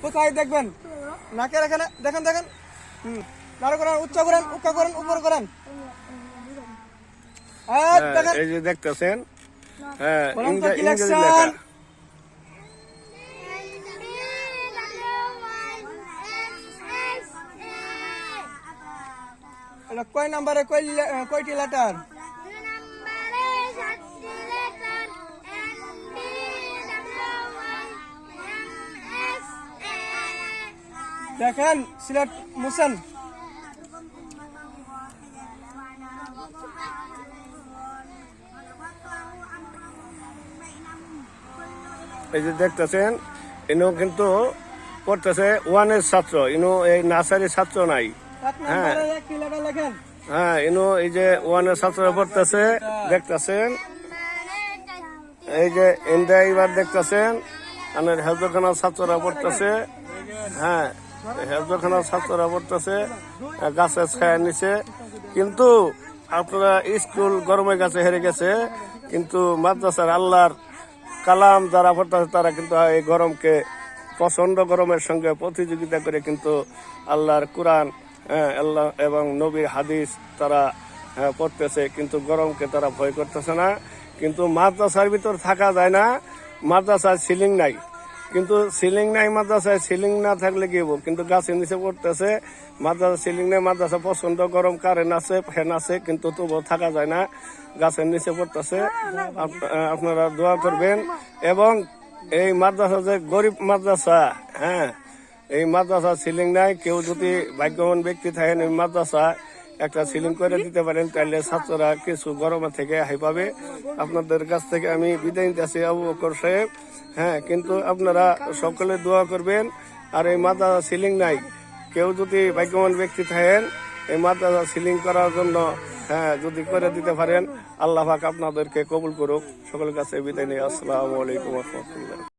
কোথায় দেখবেন? নাকের এখানে দেখেন দেখেন। নাড়ু করেন, উচ্চ করেন, উক্কা করেন, উপর করেন। দেখেন এই যে দেখতেছেন, হ্যাঁ, বলেন তো কি ইংরেজি লেখা। লেখছেন? এটা কয় নাম্বারে কয়টি লেটার? দেখেন সিলেট মুছেন। এই যে দেখতেছেন, ইনো কিন্তু পড়তেছে ওয়ানের ছাত্র, ইনো এই নার্সারির ছাত্র নাই। এক নাম্বারে একটি লেটার লেখেন। হ্যাঁ, ইনো এই যে ওয়ানের ছাত্র পড়তেছে, দেখতেছেন। এই যে ইন্ডিয়া এবার দেখতেছেন, আমাদের হেফজখানার ছাত্ররা পড়তেছে। হ্যাঁ, হেফজখানার ছাত্ররা পড়তেছে গাছের ছায়া নিচে। কিন্তু আপনারা স্কুল গরমের কাছে হেরে গেছে, কিন্তু মাদ্রাসার আল্লাহর কালাম যারা পড়তেছে তারা কিন্তু এই গরমকে প্রচন্ড গরমের সঙ্গে প্রতিযোগিতা করে কিন্তু আল্লাহর কোরআন, আল্লাহ এবং নবীর হাদিস তারা পড়তেছে, কিন্তু গরমকে তারা ভয় করতেছে না। কিন্তু মাদ্রাসার ভিতর থাকা যায় না, মাদ্রাসায় সিলিং নাই। কিন্তু সিলিং নাই মাদ্রাসায়, সিলিং না থাকলে কি হবো? কিন্তু গাছের নিচে পড়তেছে, মাদ্রাসা সিলিং নেই, মাদ্রাসা প্রচন্ড গরম, কারেন্ট আছে, ফ্যান আছে, কিন্তু তবুও থাকা যায় না, গাছের নিচে পড়তেছে। আপনারা দোয়া করবেন। এবং এই মাদ্রাসা যে গরিব মাদ্রাসা, হ্যাঁ, এই মাদ্রাসা সিলিং নাই, কেউ যদি ভাগ্যবান ব্যক্তি থাকেন এই মাদ্রাসা একটা সিলিং করে দিতে পারেন, তাহলে ছাত্ররা কিছু গরমের থেকে হাই পাবে। আপনাদের কাছ থেকে আমি বিদায় নিতেছি আবু বকর সাহেব। হ্যাঁ, কিন্তু আপনারা সকলে দোয়া করবেন। আর এই মাদ্রাসা সিলিং নাই, কেউ যদি ভাগ্যবান ব্যক্তি থাকেন এই মাদ্রাসা সিলিং করার জন্য, হ্যাঁ, যদি করে দিতে পারেন, আল্লাহ পাক আপনাদেরকে কবুল করুক। সকলের কাছে বিদায় নিয়ে আসসালামু আলাইকুম ওয়া রাহমাতুল্লাহ।